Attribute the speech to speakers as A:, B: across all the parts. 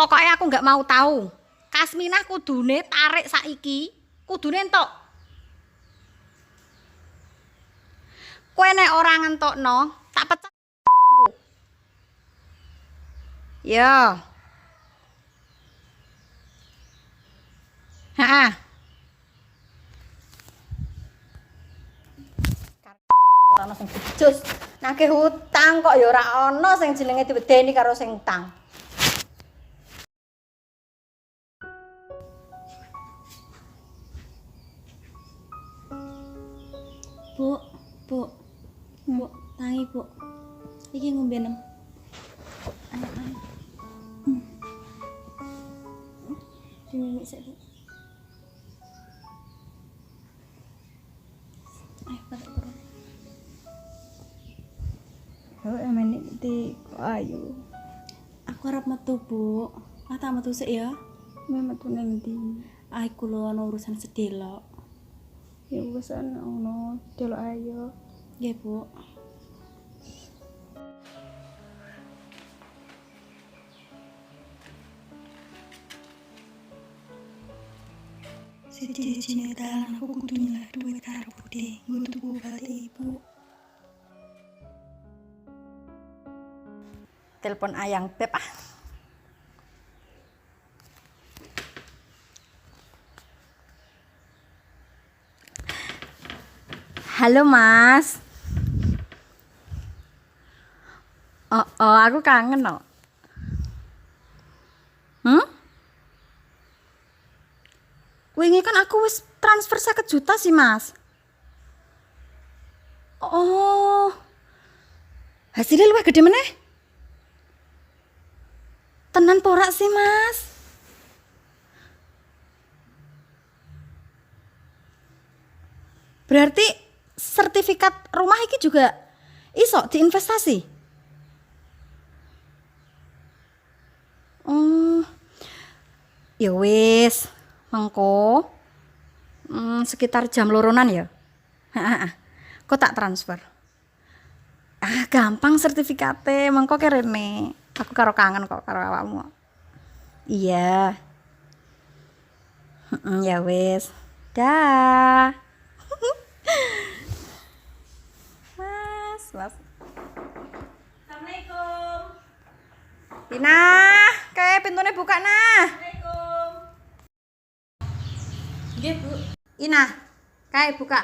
A: Pokoknya aku nggak mau tahu. Kasminah kudune tarik saiki, kudune entuk. Kowe nek ora ngentokno, tak pecah. Ya. Heeh. Ora ono sing becus. Nagih hutang kok ya ora ono sing jenenge diwedeni karo sing utang.
B: Bu, tangi bu. Iki ngombe nem. Ayo. Diminum sik bu. Ayo balik turun.
C: Oh, emang di ayu.
B: Aku arep metu bu. Tak metu sik ya.
C: Memang tuh neng di.
B: Aku lho ana urusan sedelok.
C: Ya wis ono delok ayo.
B: Nggih bu. Siji-sijine dalan aku kudu nyelak duit karo Bude. Nggo tuku obat ibu.
A: Telepon ayang beb ah. Halo Mas. Oh, aku kangen no. Wingi kan aku wis transfer 1 juta sih Mas. Oh. Hasilnya luwih gede meneh. Tenan porak sih Mas. Berarti sertifikat rumah iki juga iso diinvestasi. Ya wis, mengko sekitar jam loronan ya. Kok tak transfer. Gampang sertifikate, mengko kerene. Aku karo kangen kok karo awakmu. Iya. Ya wis. Dah. Mas.
B: Assalamualaikum.
A: Ina, kayak pintunya buka nah.
B: Assalamualaikum. Nggih, Bu.
A: Ina, kayak buka.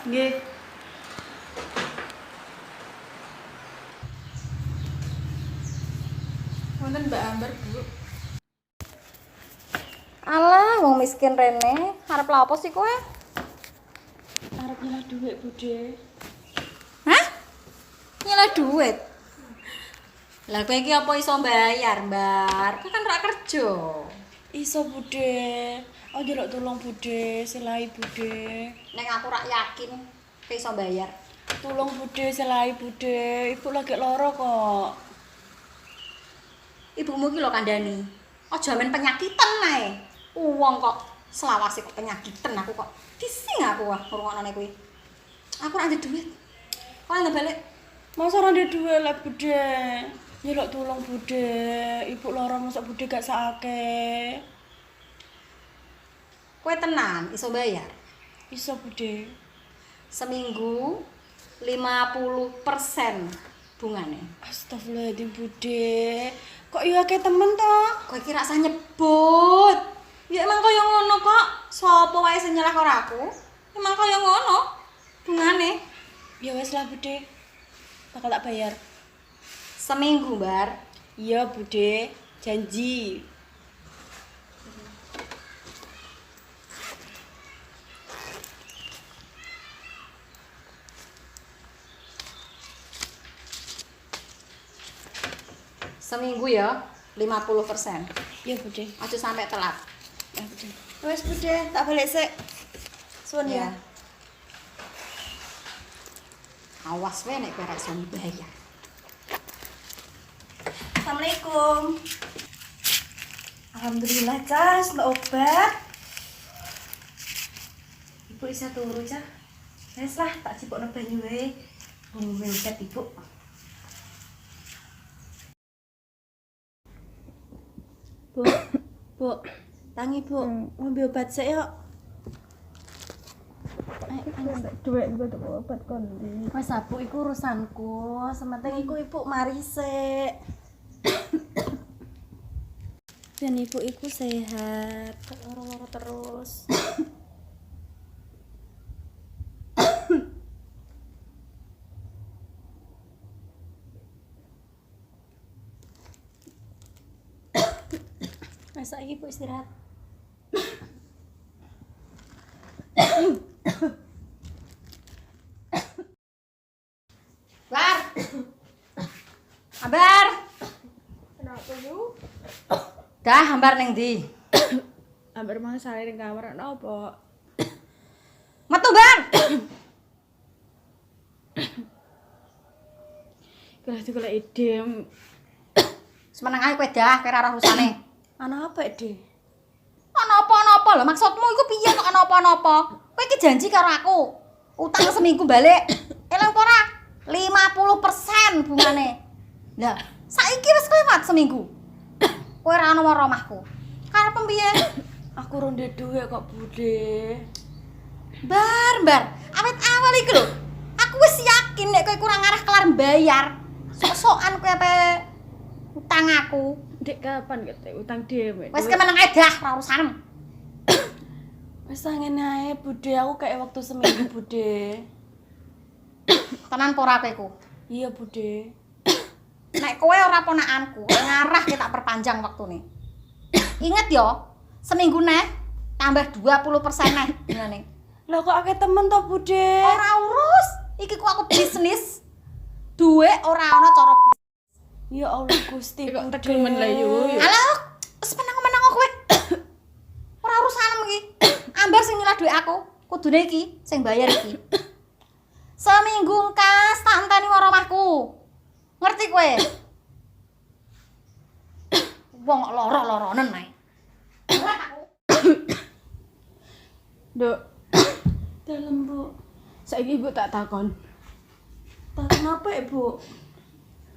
B: Nggih. Wonten Mbak Amber, Bu.
A: Alah, wong miskin rene, arep lha apa sih kowe?
B: Arep nyelah dhuwit, Bude.
A: Hah? Nyela duit. Lah kowe iki apa iso bayar, Mbar? Kowe kan ora kerja.
B: Iso, Bude. Oh, njaluk tolong, Bude. Silahi, Bude.
A: Nek aku rak yakin kowe iso bayar.
B: Tolong, Bude. Silahi, Bude. Ibu lagi lara kok.
A: Ibumu ki lho kandhani. Aja men penyakitan ae. Wong kok selawase kok penyakitan aku kok. Dising aku wah ngrungokne kuwi. Aku ora ndek duit. Kok ndak balik?
B: Masa ora ndek dhuwit lah, Bude. Njaluk tolong, Bude. Ibu lara mosok Bude gak sakake.
A: Kowe tenan iso bayar?
B: Iso, Bude.
A: Seminggu 50% bungane.
B: Astagfirullahaladzim, Bude. Kok iya akeh temen to?
A: Kowe kira sah nyebut. Ya emang kaya ngono kok. Sopo wae sing nyelah karo aku? Emang kaya ngono. Bungane
B: Ya wes lah, Bude. Bakal tak bayar.
A: seminggu, Bar.
B: Iya, Bude. Janji.
A: Seminggu ya 50%.
B: Iya, Bude.
A: Aja sampai telat.
B: Ya, Bude. Wes, Bude. Tak balik sik. Suwun ya.
A: Awas wae nek kowe ora iso bayar.
B: Assalamualaikum. Alhamdulillah, Cas, untuk obat. Ibu bisa turu, Cas. Wes lah, tak cipokno banyu wae. Ngombe obat, Ibu. Bu, Bu, tangi Bu, ngombe obat sik yuk.
C: Duit gue tuh obat kon di.
B: Wes Bu, iku urusanku. Sementing iku ibu mari sik. Dan ibu iku sehat, gak loro-loro terus. Wes saiki ibu istirahat.
A: Bar. Ambar.
C: Kenapa lu?
A: Dah ambar ning ndi?
C: Ambil mang sare ning kamar napa?
A: Metu, Bang.
C: Kalau itu kalau ide
A: Semeneng ae kowe dah, kira ora urusane.
B: Ana apa, Dik?
A: Ana apa-apa lho, maksudmu iku piye kok ana apa-apa? Kowe iki janji karo aku, utang seminggu balik. Elang apa ora? 50% bungane. Lah, saiki wis kelewat seminggu. Kowe ora ono omahku. Karep piye?
B: Aku ronde duit kok, Bude.
A: Bar, awet awal iki lho. Aku wis yakin nek kowe kurang arah kelar bayar. Sok-sokan kowe ape utang aku.
C: dek kapan kete utang dhewe.
A: Wis kemeneng ae dah, ora urusan.
B: Wis ngene ae, Bude. Aku kayak waktu seminggu, Bude.
A: Tenan apa ora kowe iku?
B: Iya, Bude.
A: Nek kowe ora ponakanku, ngarah kita perpanjang waktune. Ingat yo, seminggu neh tambah 20% neh ngene.
B: Lah kok akeh temen to, Bude?
A: Ora urus, iki ku aku bisnis. Duit ora ana cara bisnis.
B: Ya Allah Gusti,
C: Kok
B: Bude.
C: temen lah yo.
A: Halo, wis menang-menang kok kowe. Ora urusanem iki. Ambar sing nyulah duit aku, kudune iki sing bayar iki. Seminggu kas tak enteni karo omahku. Ngerti kowe? Wong kok loro-loronen ae.
C: Dok,
B: Dalam, Bu.
C: saiki ibu tak takon.
B: Tak kenapa, Ibu?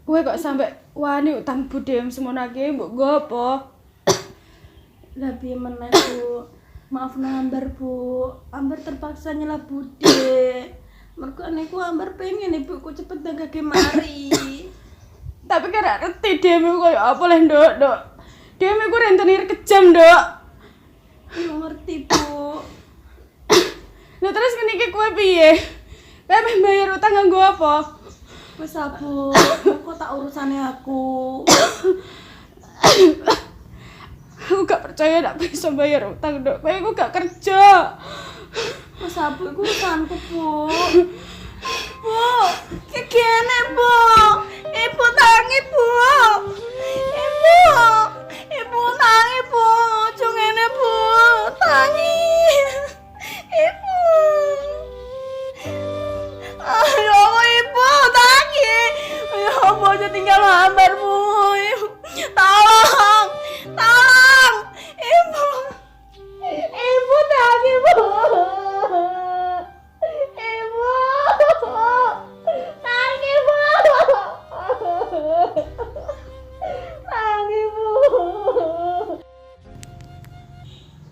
C: Kowe kok sampe wani utang budhe semono akeh mbok nggo apa?
B: Lah piye meneh, Bu? Maaf nang Ambar, Bu. Ambar terpaksa nyela Bude. Mergo niku Ambar pengen ibuku cepet dagage mari.
C: Tapi kan gak ngerti dhewe koyo apa leh, Nduk, Nduk. Dhewe ku rentenir kejam, Nduk.
B: Yo ngerti, Bu.
C: Lah terus ngene iki kowe piye? Kowe meh bayar utang nganggo apa?
B: Wes Bu, kok tak urusane aku.
C: Aku gak percaya nak bisa bayar utang, Nduk. Kowe ku gak kerja.
B: Wes Bu, iku urusanku, Bu. Bu, kene, Bu. Ibu tangi, Bu. Ibu tangi, Bu. Ojo ngene, Bu. Tangi. Ibu. Ayo, Ibu, tangi. Ayo, Bu, aja tinggal Ambar, Bu. Tolong. Tolong. Ibu. Ibu tangi, Bu. Ibu. Tangi, Bu. Tangi, Bu.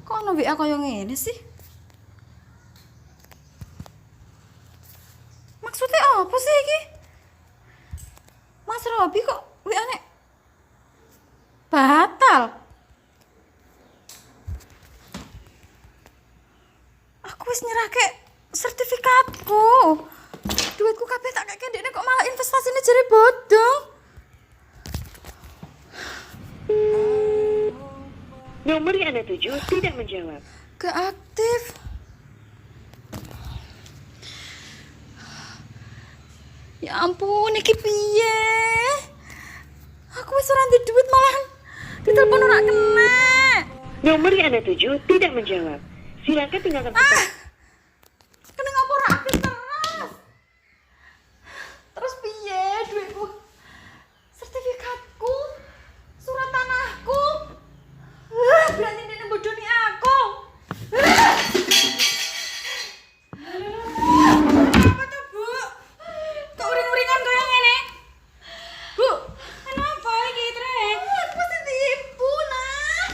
A: Kok ono WA kaya ngene sih? Maksudnya apa sih iki? Mas Robi kok WA-ne batal? Aku wis nyerahke sertifikatku. Duitku kabeh tak kakek dekne kok malah investasinya jadi bodong.
D: Nomor yang Anda tuju tidak menjawab.
A: Gak aktif. Ya ampun, iki piye? Aku wis ora ndek duit malahan ditelepon ora kena.
D: Nomor yang Anda tuju tidak menjawab. Silakan tinggalkan pesan.
A: Kena ngapa ora aktif terus? Terus piye duitku? Sertifikatku, surat tanahku. Berarti dia bodoni aku. Apa tuh, Bu? Kok uring-uringan kaya ngene? Bu, kenapa iki, Tre? Aku pasti tipu, nah.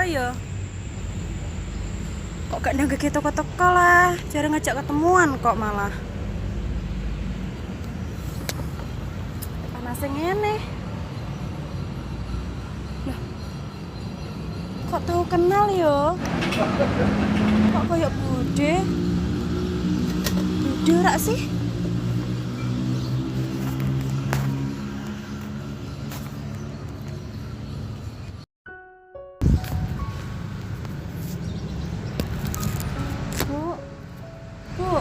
C: ya? Kok gak nang gitu toko-toko lah, jarang ngajak ketemuan kok malah. Panas ngene. Lah. Kok tahu kenal yo? Kok kayak Bude? Bude rak sih? Bu.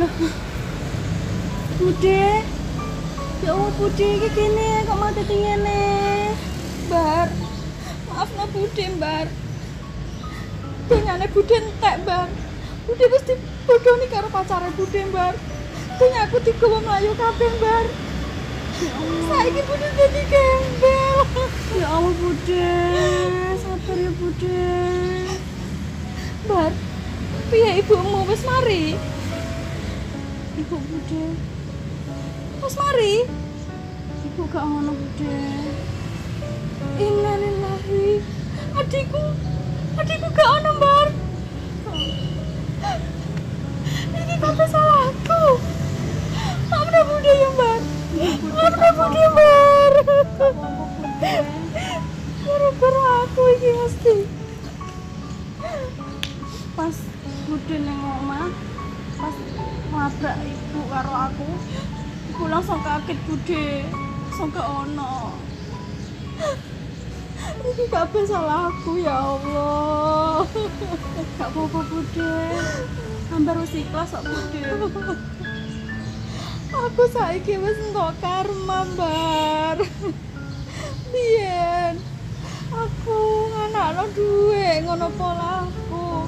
C: Lah. Bude. Ya Allah Bude iki kene kok mati ngene. Bar. Maaf no Bude, Bar. Donyane Bude entek, Bar. Bude wis dibodoni karo pacare Bude, Bar. Donyaku digawa mlayu kabeh, Bar. Saiki Bude dadi gembel. Ya Allah Bude, sabar ya Bude. Bar, piye ibumu wis mari? Ibu Bude. Wis mari? Ibu gak ngono Bude. Innalillahi. Adikku gak ono, Bar. Ini kabeh salahku. Maafkan Bude ya, Bar. Maafkan Bude, Bar. Gara-gara aku iki mesti. Pas Bude neng omah, pas nabrak ibu karo aku langsung kaget Bude, langsung gak ono. Ini kabeh salah aku ya Allah. Gak apa-apa Bude, ambar wis ikhlas kok Bude. Aku saiki wis entuk karma, Bar. Biyen aku anakno duwe ngono polaku.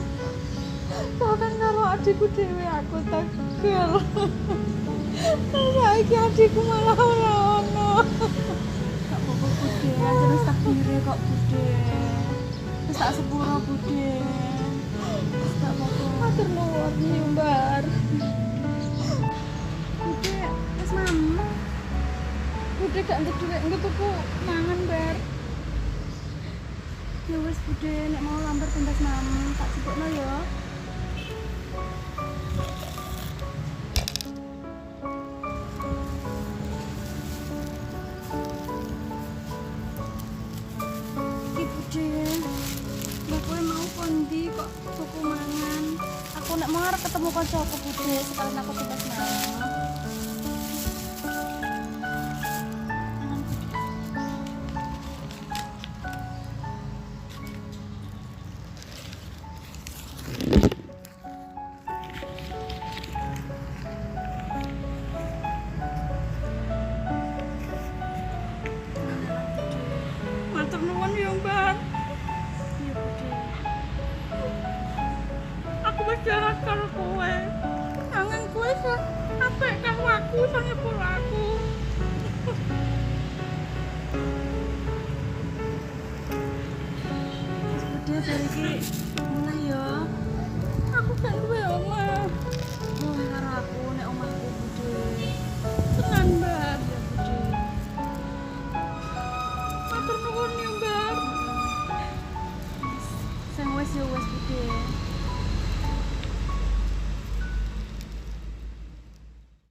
C: Bahkan karo adikku dhewe aku tegel. Saiki adikku malah ora ono. Gak apa-apa Bude, aja wis takdire kok Bude. Wis tak sepuro Bude. Gak apa-apa. Matur nuwun Bar. Bude wis mamah. Bude gak entuk dhuwit engko tuku mangan, Bar. Ya wis Bude, nek mau lambar pentas mamah tak cepukno ya. Tuku mangan. Aku nek mau arep ketemu kancaku Bude, sekalian aku tugas mangan. Matur nuwun ya, Mbak. Iya, Bude. Aku wis jarak karo kowe. Nanging kowe sih apik karo aku sange polaku. Bude bari iki mulai ya.